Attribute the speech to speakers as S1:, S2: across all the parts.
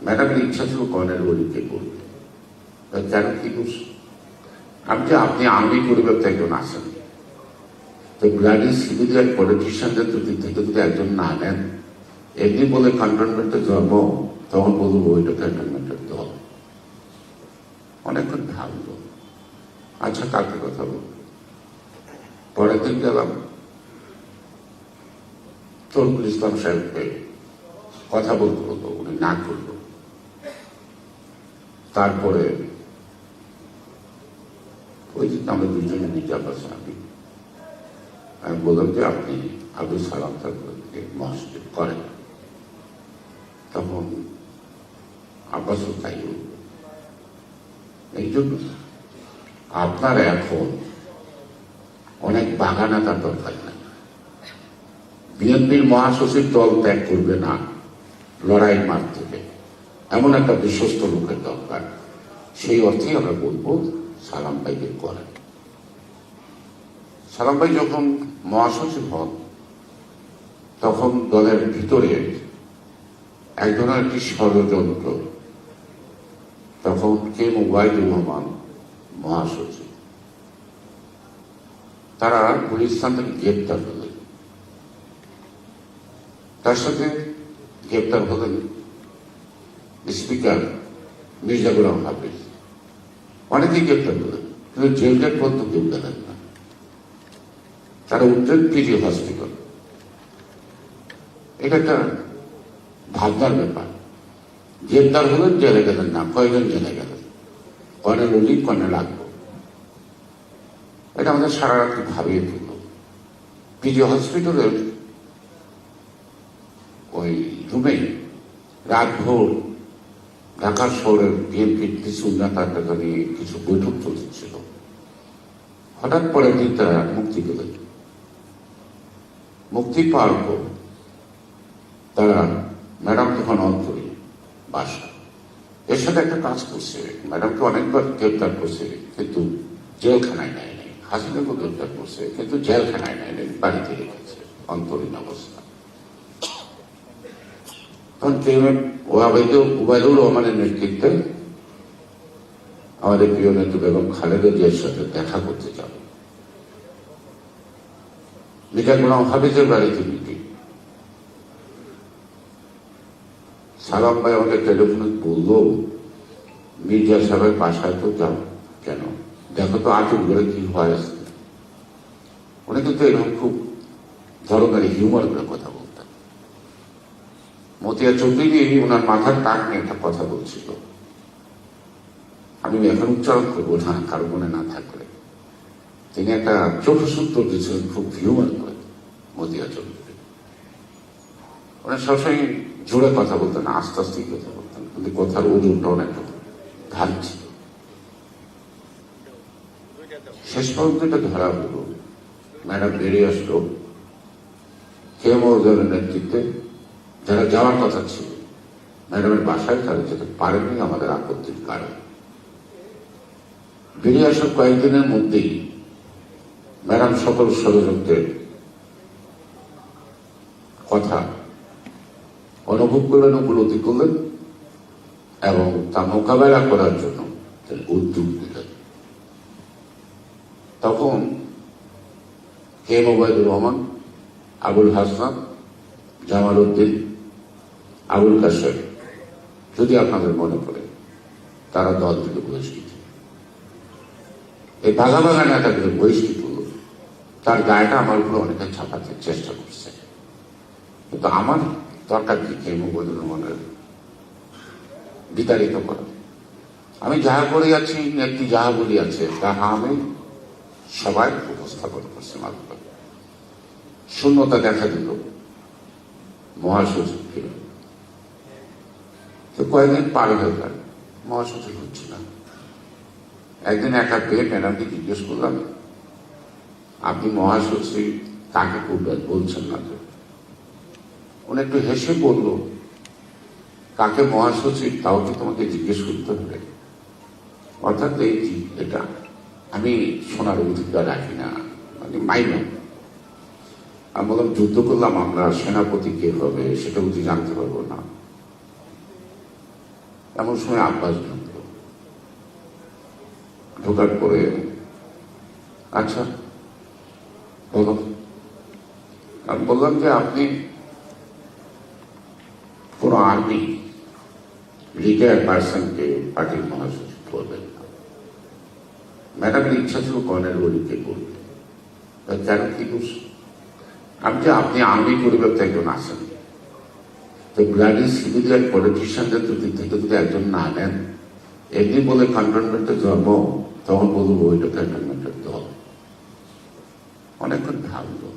S1: ম্যাডামের ইচ্ছা ছিল কর্নেল ওলিকে করবে, কেন কি করছে? আপনি আর্মি পরিবারতে একজন আছেন, তো ব্লাডি সিভিলিয়ান পলিটিশিয়ানদের যদি একজন না নেন, এমনি বলে ক্যান্টনমেন্টের জন্ম, তখন বলবো ওইটা ক্যান্টনমেন্টের দল। অনেকক্ষণ ভাবলো, আচ্ছা কালকে কথা বলবো। পরের দিন গেলাম তরকুল ইসলাম সাহেবকে, কথা বলতে হতো, উনি না করল। তারপরে ওই দিন আমরা দুজনে নিজাম আছে, আমি বললাম যে আপনি আব্দুল সালাম সাহেবকে মহাসচিব করেন। তখন আব্বাসও তাই এই জন্য আপনার এখন অনেক বাগানা তার দরকার নাই। বিএনপির মহাসচিব দল ত্যাগ করবে না লড়াই মাঠ থেকে, এমন একটা বিশ্বস্ত লোকের দরকার। সেই অর্থেই আমরা বলবো সালাম ভাইকে করেন। সালাম ভাই যখন মহাসচিব হন, তখন দলের ভিতরে এক ধরনের একটি ষড়যন্ত্র। তখন কে ওবায়দুর রহমান মহাসচিব, তারা গুলিস্তান থেকে গ্রেপ্তার হলেন, তার সাথে গ্রেপ্তার হলেন স্পিকার মির্জা গোলাম হাফিজ, অনেকেই গ্রেপ্তার হলেন, কিন্তু জেলগেট পর্যন্ত কেউ গেলেন না। তারা উঠলেন পিজি হসপিটাল। এটা একটা ভাবনার ব্যাপার। গ্রেপ্তার হলেন, জেলে গেলেন না। কয়জন জেলে গেলেন? কর্নেল অলি, কর্নেল আকবর। এটা আমাদের সারা রাত্রি ভাবিয়ে তুলল। পিজি হসপিটালের ওই রুমে রাতভোর ঢাকা শহরের বিএনপির কিছু নেতাকে নিয়ে কিছু বৈঠক চলছিল। হঠাৎ পরে দিন তারা মুক্তি পেলেন। মুক্তি পাওয়ার পর তারা, ম্যাডাম তখন অন্তরী বাসা, এর সাথে একটা কাজ করছে। ম্যাডামকে অনেকবার গ্রেপ্তার করছে, কিন্তু জেলখানায় নেয় নাই। হাসিনাকে গ্রেপ্তার করছে, কিন্তু জেলখানায় নেয় নাই, বাড়িতে রেখেছে অন্তরীণ অবস্থা। তখন ওবায়দুর রহমানের নেতৃত্বে আমাদের প্রিয় নেত্রী বেগম খালেদা জিয়ার সাথে দেখা করতে যাব। মির্জা গোলাম হাফিজের বাড়িতে মিটিং। সালাম ভাই আমাকে টেলিফোনে বলল, মির্জা সাহেবের বাসায় তো যাও। কেন? দেখো তো আটক করে কি হয় আসছে। উনি কিন্তু এরকম খুব ধরনের হিউমার করে কথা বলতেন। মতিয়া চৌধুরী ওনার মাথার টাক নিয়ে একটা কথা বলছিল, আমি এখন উচ্চারণ করবো না, কারো মনে না থাকলে। তিনি একটা চোখসূত্র দিয়েছিলেন খুব হিউমার করে, মতিয়া চৌধুরী। উনি সবসময় জোরে কথা বলতেন, আস্তে আস্তে কথা বলতেন, কিন্তু কথার ওজনটা অনেক ভারী ছিল। শেষ পর্যন্ত এটা ধরা হলো। ম্যাডাম বেরিয়ে আসলো, কে মহোদয়ের নেতৃত্বে যারা যাওয়ার কথা ছিল ম্যাডামের বাসায়, তারা যেতে পারেনি আমাদের আপত্তির কারণ। বেরিয়ে আসার কয়েকদিনের মধ্যেই ম্যাডাম সকল ষড়যন্ত্রের কথা অনুভব করলেন, উপলব্ধি করলেন এবং তা মোকাবেলা করার জন্য উদ্যোগ নিলেন। তখন কে ওবায়দুর রহমান, আবুল হাসান, জামাল উদ্দিন, আবুল কাশেম, যদি আপনাদের মনে পড়ে, তারা দল থেকে বহিষ্কৃত। এই বাঘা বাঘা নেতাদের বহিষ্কৃত, তার গায়েটা আমার উপরে অনেকে ছাপাতে চেষ্টা করছে, কিন্তু আমার দরকার কি কে ওবায়দুর রহমানের বিতাড়িত করা? আমি যাহা করে যাচ্ছি, নেত্রী যাহা বলিয়াছে তাহা আমি সবাই উপস্থাপন করছি। মাত্র শূন্যতা দেখা দিল মহাসচিবকে। তো কয়েকদিন পার হয়ে গেল, মহাসচিব হচ্ছে না। একদিন একা পেয়ে ম্যাডামকে জিজ্ঞেস করলাম, আপনি মহাসচিব কাকে করবেন বলছেন না তো? উনি একটু হেসে বলল, কাকে মহাসচিব তাও কি তোমাকে জিজ্ঞেস করতে হবে? অর্থাৎ এটা আমি শোনার অধিকার রাখি না, মানে মাইনা। আমি বললাম, যুদ্ধ করলাম আমরা, সেনাপতি কে হবে সেটা বুঝি জানতে পারবো না? এমন সময় আব্বাস ঢুকলো, ঢোকার পরে আচ্ছা বলো। আমি বললাম যে আপনি কোন আর্মি রিটায়ার্ড পার্সনকে পার্টির মহাসচিব করবেন না। ম্যাডামের ইচ্ছা ছিল কর্নেল গরিকে করবে, কেন কি করছে? আমি যে আপনি আর্মি পরিবারতে একজন আসেন, তো ব্লাডি সিভিলিয়ান পলিটিশিয়ানদের দিক থেকে যদি একজন না নেন, এমনি বলে ক্যান্টনমেন্টের জন্ম, তখন বলবো ওইটা ক্যান্টনমেন্টের দল। অনেকক্ষণ ভাবলো,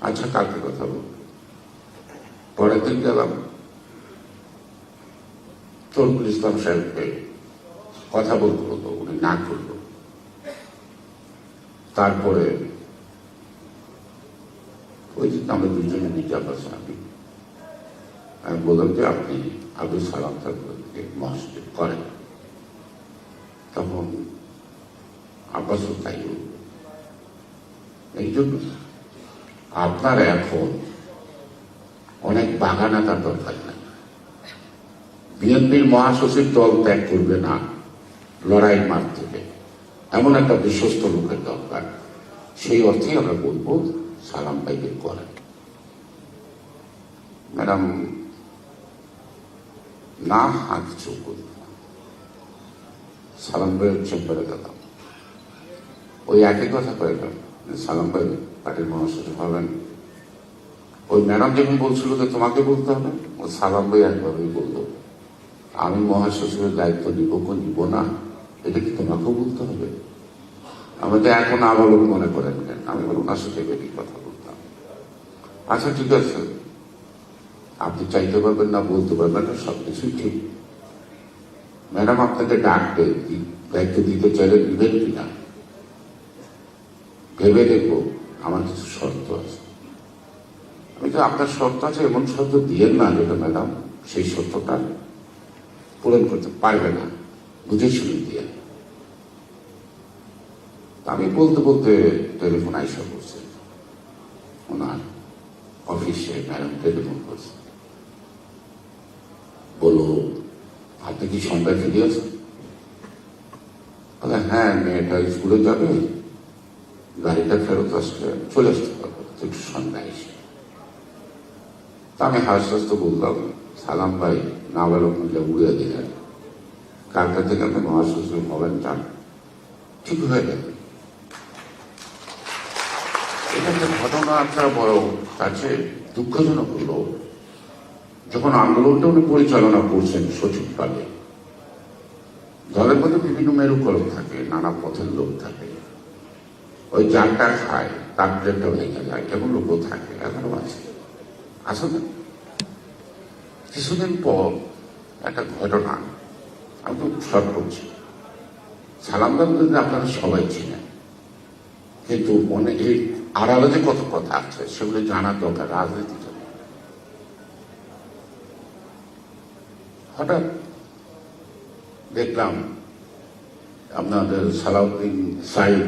S1: আচ্ছা কালকে কথা বলবো। পরের দিন গেলাম তরকুল ইসলাম সাহেবকে, কথা বলতে হতো, উনি না করলো। তারপরে ওই যে আমরা দুজনে নিজাম আছেন, আমি বললাম যে আপনি আব্দুল সালাম সাহেবকে মহাসচিব করেন। তখন আব্বাসও তাই এই জন্য আপনার এখন অনেক বাগানাতার দরকার নাই। বিএনপির মহাসচিব দল ত্যাগ করবে না লড়াইয়ের মাঠ থেকে, এমন একটা বিশ্বস্ত লোকের দরকার। সেই অর্থেই আমরা বলবো সালাম ভাইকে করেন। ম্যাডাম না হাত চোখ করল, সালাম ভাইয়ের চেম্বারে গেলাম, ওই একই কথা কয়ে গেল, সালাম ভাই পার্টির মহাসচিব হবেন। ওই ম্যাডাম যখন বলছিল যে তোমাকে বলতে হবে, ও সালাম ভাই একভাবেই বললো, আমি মহাসচিবের দায়িত্ব নিব কি নিব না, এটা কি তোমাকেও বলতে হবে? আমাকে এখন আবালক মনে করেন কেন? আমি বলুন ওনার সাথে বেশি কথা বলতাম। আচ্ছা ঠিক আছে, আপনি চাইতে পারবেন না, বলতে পারবেন না, সবকিছুই ঠিক। ম্যাডাম আপনাকে ডাকবে, দায়িত্ব দিতে চাইলে দিবেন কিনা ভেবে দেখবো, আমার কিছু শর্ত আছে। আমি যে আপনার শর্ত আছে এমন শর্ত দিয়েন না যেটা ম্যাডাম সেই শর্তটা পূরণ করতে পারবে না, বুঝে শুনে দিয়ে। আমি বলতে বলতে টেলিফোন আইসা করছে, ওনার অফিসে ম্যাডাম টেলিফোন করছে, বলো আপনি কি সন্ধ্যায় ফিরে আছেন? বলে হ্যাঁ, মেয়েটা স্কুলে যাবে, গাড়িটা ফেরত আসলে চলে আসতে পারবো একটু সন্ধ্যায় এসে। তা আমি হাসতে বললাম, সালাম ভাই নাবালক মিলে উড়িয়ে দিলেন, কালকা থেকে আপনি মহাসচিব হবেন, চান ঠিক হয়ে গেল। এটা একটা ঘটনা একটা বড় কাছে দুঃখজনক হলো, যখন আন্দোলনটা উনি পরিচালনা করছেন সঠিকভাবে, দলের মধ্যে বিভিন্ন মেরুকরণ থাকে, নানা পথের লোক থাকে, ওই যানটা খায় তার প্লেটটা ভেঙে যায়, এমন লোকও থাকে, এখনো আছে। আসলে কিছুদিন পর একটা ঘটনা, আমি তো শর্ট করছি, সালাম গান্ধী আপনারা সবাই চিনেন, কিন্তু মনে এই আড়ালে যে কত কথা আছে সেগুলো জানার দরকার রাজনীতি জন্য। হঠাৎ দেখলাম আপনাদের সালাউদ্দিন সাইদ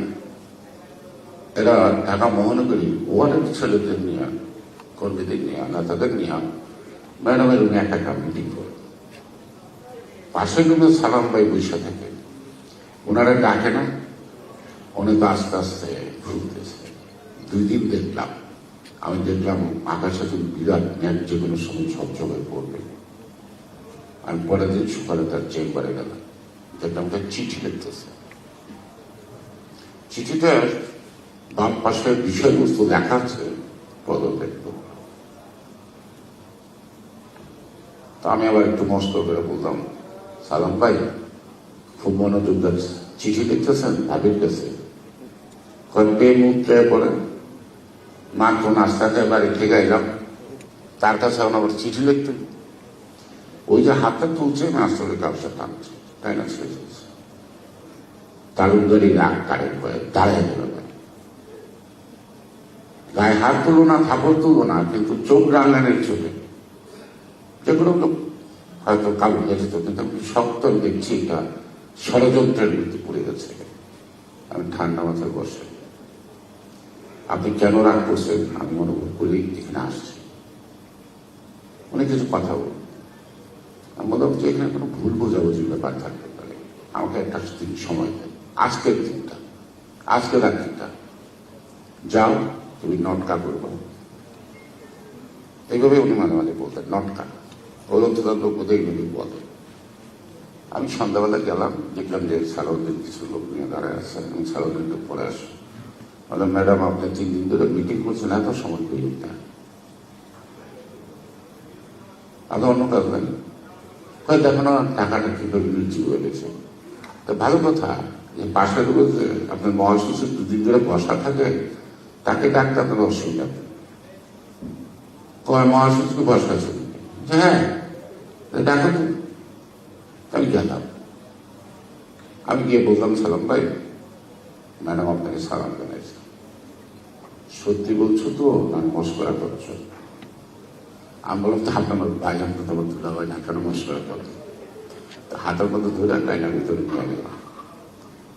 S1: এরা ঢাকা মহানগরী ওয়ার্ডের ছেলেদের নিয়ে, কর্মীদের নিয়ে, নেতাদের নিয়ে ম্যাডামের উনি একটা মিটিং করে, পাশে কিন্তু সালাম ভাই বসে থাকে, ওনারা ডাকে না, উনি তো আস্তে আস্তে ঘুরতেছে। 2 দিন দেখলাম, আমি দেখলাম আকাশে তুমি বিরাট ম্যাচ যে কোনো সময় সবসময় পড়বে। আমি পরের দিন সকালে তার চেম্বারে গেলাম, দেখলাম তার চিঠি লিখতেছে। চিঠিতে বাম পাশের বিষয়বস্তু লেখা আছে পদক্ষেপ। তা আমি আবার একটু মস্ত করে বললাম, সালাম ভাই খুব মনোযোগ চিঠি লিখতেছেন ভাবির কাছে, কয়েকটি মুহূর্তে পরে মাত্র নাস্তাতে বাড়ি থেকে এলাম, তার কাছে আবার চিঠি লিখতে, ওই যে হাতটা তুলছে মাস্টারের কাপটা টানছে, তাই না? তালুকদারি রাগ কারেন্ট করে দাঁড়ায় গেল, গায়ে হাত তুলো না, থাপড় তুলো না, কিন্তু চোখ রাঙানের চোখে, যেগুলো হয়তো কালো হয়ে যেত, কিন্তু আমি শক্ত দেখছি এটা ষড়যন্ত্রের মধ্যে পড়ে গেছে। আমি ঠান্ডা মাথায় বসে, আপনি কেন রাগ করছেন আমি অনুভব করি এখানে আসছি, উনি কিছু কথা বল, আমি বললাম যে এখানে কোনো ভুল বোঝাবুঝির ব্যাপার থাকতে পারে, আমাকে একটা দিন সময় দেয়, আজকের দিনটা, আজকে রাত্রিটা, যাও তুমি নটকা করবো। এইভাবে উনি মাঝে মাঝে বলতেন নটকা, প্রদত্তদার লোক বোধ এইভাবে বলে। আমি সন্ধ্যাবেলা গেলাম, দেখলাম যে সালাউদ্দিন কিছু লোক নিয়ে দাঁড়ায় আছে, আমি সালাউদ্দিনকে পরে আসি, বললাম ম্যাডাম আপনি 3 দিন ধরে মিটিং করছেন, এত সময় পেলেন না, আদৌ অন্য কাজ নাই, দেখো না টাকাটা কিভাবে বৃদ্ধি হয়ে গেছে। তো ভালো কথা, যে পাশের বলতে আপনার মহাশিশুর 2 দিন ধরে বসা থাকে, তাকে ডাক্তার আপনার অসুবিধা কয় মহাশিশুকে বসা আছে, হ্যাঁ ডাক্তার। আমি গেলাম, আমি গিয়ে বললাম সালাম ভাই, ম্যাডাম আপনাকে সালাম জানাইছে, সত্যি বলছো তো না মস্করা করছো? আমি বললাম তো আপনার বাইরে তোমার তুলা হয় না, কেন মস্করা করো? হাতের মধ্যে ধরে ডাইনার ভিতরে নিয়ে গেলাম।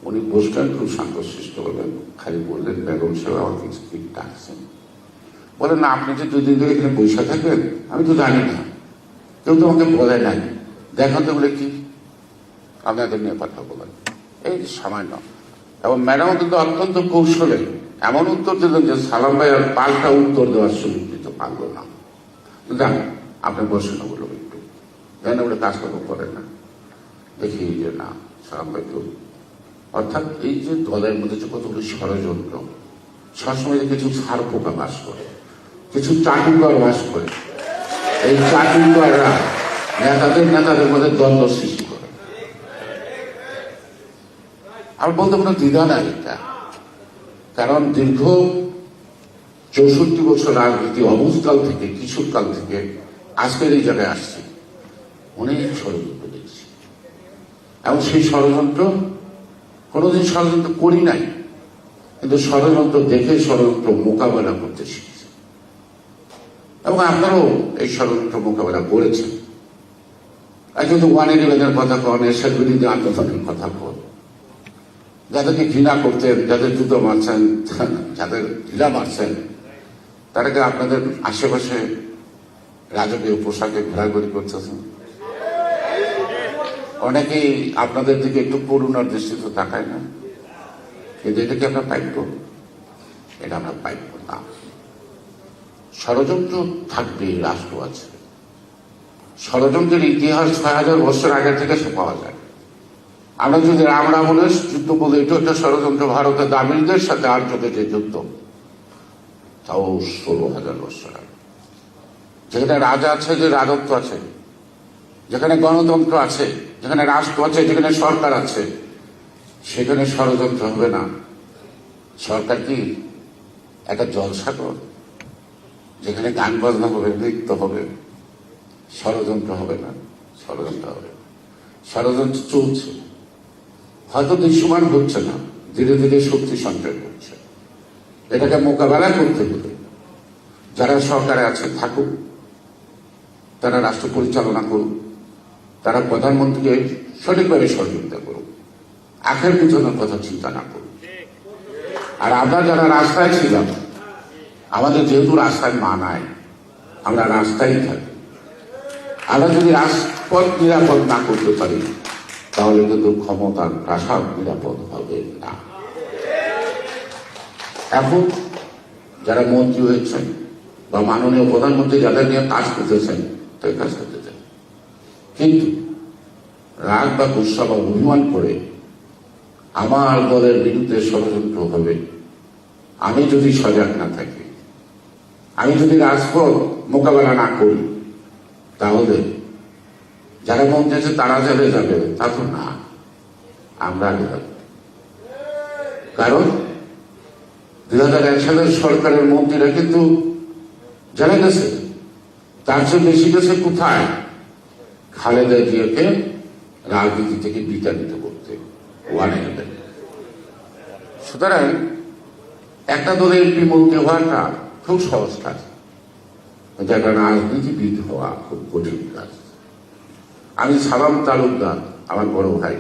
S1: উনি বসলেন, খুব শান্তশিষ্ট হলেন, খালি বললেন বেগম সাহেব আমার কিছু ঠিক ডাকছেন। বলেন না আপনি যে 2 দিন ধরে এখানে বসে থাকেন, আমি তো জানি না, কেউ তো আমাকে বলে নাই, দেখেন তো বলে কি আপনাদের নিয়ে কথা বলেন, এই সামান্য। এবং ম্যাডাম কিন্তু অত্যন্ত কৌশলে এমন উত্তর দিলেন যে সালাম ভাই আর পাল্টা উত্তর দেওয়ার সুযোগ দিতে পারলো না। জান আপনি বসে না বললো একটু, জানেন বলে কাজ কর্ম করেন না, দেখি যে না সালাম ভাই তো, অর্থাৎ এই যে দলের মধ্যে যে কতগুলো ষড়যন্ত্র, সবসময় যে কিছু ছাড় পোকা বাস করে, কিছু চাটুকার বাস করে, এই চাটুকাররা নেতাদের মধ্যে দ্বন্দ্ব সৃষ্টি করে। আমার বলতে কোনো দ্বিধা নাই এটা, কারণ দীর্ঘ 64 বছর রাজনীতি অবস্থাল থেকে, কিশোরকাল থেকে আজকের এই জায়গায় আসছে, অনেক ষড়যন্ত্র দেখছি। এবং সেই ষড়যন্ত্র কোনোদিন ষড়যন্ত্র করি নাই, কিন্তু ষড়যন্ত্র দেখে ষড়যন্ত্র মোকাবেলা করতে শিখেছে, এবং আপনারাও এই ষড়যন্ত্র মোকাবেলা করেছেন। আর কিন্তু 111-এর কথা কন, এরশাদ বিরোধী আন্দোলনের কথা কন, যাদেরকে ঘৃণা করতেন, যাদের জুতো মারছেন, যাদের ঢিলা মারছেন, তারাকে আপনাদের আশেপাশে রাজকীয় পোশাকে ঘোরাঘুরি করতেছেন। অনেকেই আপনাদের দিকে একটু করুণার দৃষ্টিতে তাকায় না, কিন্তু এটা কি আমরা পাইব? এটা আমরা পাইব না। ষড়যন্ত্র থাকবে, রাষ্ট্র আছে, ষড়যন্ত্রের ইতিহাস 6000 বছর আগে থেকে সে পাওয়া যায়। আমরা যদি রাম রাবণের যুদ্ধ বলে, এটা একটা ষড়যন্ত্র, ভারতের দামিনীদের সাথে আর্যদের যে যুদ্ধ, তাও 16,000 বছর আগে। যেখানে রাজা আছে, যে রাজত্ব আছে, যেখানে গণতন্ত্র আছে, যেখানে রাষ্ট্র আছে, যেখানে সরকার আছে, সেখানে ষড়যন্ত্র হবে না। সরকার কি একটা জলসাগর, যেখানে গান বাজনা হবে, নৃত্য হবে, ষড়যন্ত্র হবে না? ষড়যন্ত্র হবে। ষড়যন্ত্র চলছে, হয়তো দৃশ্যমান হচ্ছে না, ধীরে ধীরে শক্তি সঞ্চয় করছে। এটাকে মোকাবেলা করতে হলে যারা সরকারে আছে থাকুক, তারা রাষ্ট্র পরিচালনা করুক, তারা প্রধানমন্ত্রীকে সঠিকভাবে সহযোগিতা করুক, আখের পিছনের কথা চিন্তা না করুক। আর আমরা যারা রাস্তায় ছিলাম, আমাদের যেহেতু রাস্তায় মানায়, আমরা রাস্তায় থাকি। আমরা যদি রাজপথ নিরাপদ না করতে পারি, তাহলে কিন্তু ক্ষমতার প্রাসাদ নিরাপদ হবে না। এখন যারা মন্ত্রী হয়েছেন বা মাননীয় প্রধানমন্ত্রী যাদের নিয়ে কাজ করতেছেন, তাই কাজ করতে চান, কিন্তু রাগ বা গুসা বা অভিমান করে আমার দলের বিরুদ্ধে ষড়যন্ত্র হবে, আমি যদি সজাগ না থাকি, আমি যদি রাজপথ মোকাবেলা না করি, তাহলে যারা মন্ত্রী আছে তারা যাবে, তা তো না, আমরা আগে যাব। কারণ 2001 সালের সরকারের মন্ত্রীরা কিন্তু জানা গেছে, তার চেয়ে বেশি গেছে কোথায়? খালেদা জিয়াকে রাজনীতি থেকে বিতাড়িত করতে, 111। সুতরাং একটা দলের এমপি মন্ত্রী হওয়াটা খুব সহজ কাজ, একটা রাজনীতিবিদ হওয়া খুব কঠিন কাজ। আমি সালাম তালুকদার, আমার বড় ভাই,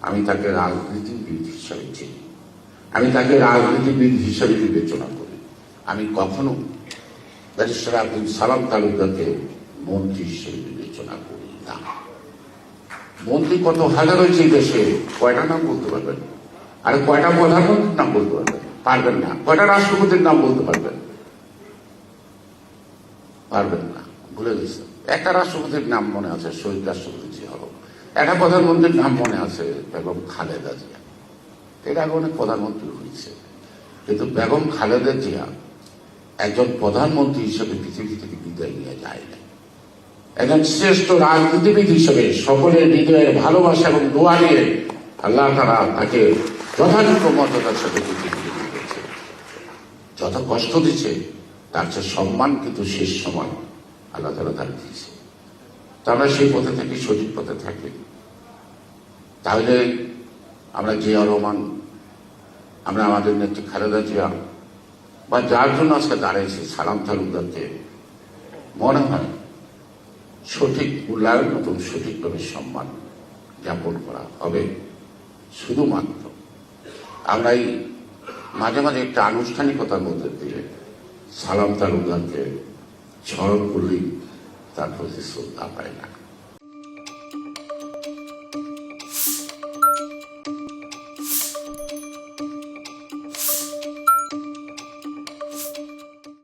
S1: আমি তাকে রাজনীতিবিদ হিসাবে চিনি, আমি তাকে রাজনীতিবিদ হিসাবে বিবেচনা করি। আমি কখনো ব্যারিস্টার আব্দুল সালাম তালুকদারকে মন্ত্রী হিসেবে বিবেচনা করি না। না। মন্ত্রী কত হাজার হয়েছে এই দেশে, কয়টা নাম বলতে পারবেন? আর কয়টা প্রধানমন্ত্রীর নাম বলতে পারবেন? পারবেন না। কয়টা রাষ্ট্রপতির নাম বলতে পারবেন? পারবেন না, ভুলে গেছেন। একটা রাষ্ট্রপতির নাম মনে আছে, শহীদ রাষ্ট্রপতি জিয়া হল। একটা প্রধানমন্ত্রীর নাম মনে আছে, বেগম খালেদা জিয়া। এর আগে অনেক প্রধানমন্ত্রী হয়েছে, কিন্তু বেগম খালেদা জিয়া একজন প্রধানমন্ত্রী হিসেবে পৃথিবী থেকে বিদায় নিয়ে যায় না। একজন শ্রেষ্ঠ রাজনীতিবিদ হিসেবে সকলের হৃদয়ের ভালোবাসা এবং দোয়া নিয়ে আল্লাহ তাআলা তাকে যথাযথ মর্যাদার সাথে পৃথিবীতে দিয়েছে। যত কষ্ট দিচ্ছে তার চেয়ে সম্মান কিন্তু শেষ সময় আল্লাহ তাআলা তার দিয়েছে। তো আমরা সেই পথে থাকি, সঠিক পথে থাকি। তাহলে আমরা জিয়া রহমান, আমরা আমাদের নেত্রী খালেদা জিয়া বা যার জন্য আজকে দাঁড়িয়েছি সালাম তালুকদারকে মনে হয় সঠিক মূল্যায়ন এবং সঠিকভাবে সম্মান জ্ঞাপন করা হবে। শুধুমাত্র আমরা এই মাঝে মাঝে একটা আনুষ্ঠানিকতার মধ্যে দিয়ে সালাম তালুকদারকে স্মরণ করলেই তার প্রতি শ্রদ্ধা পায় না।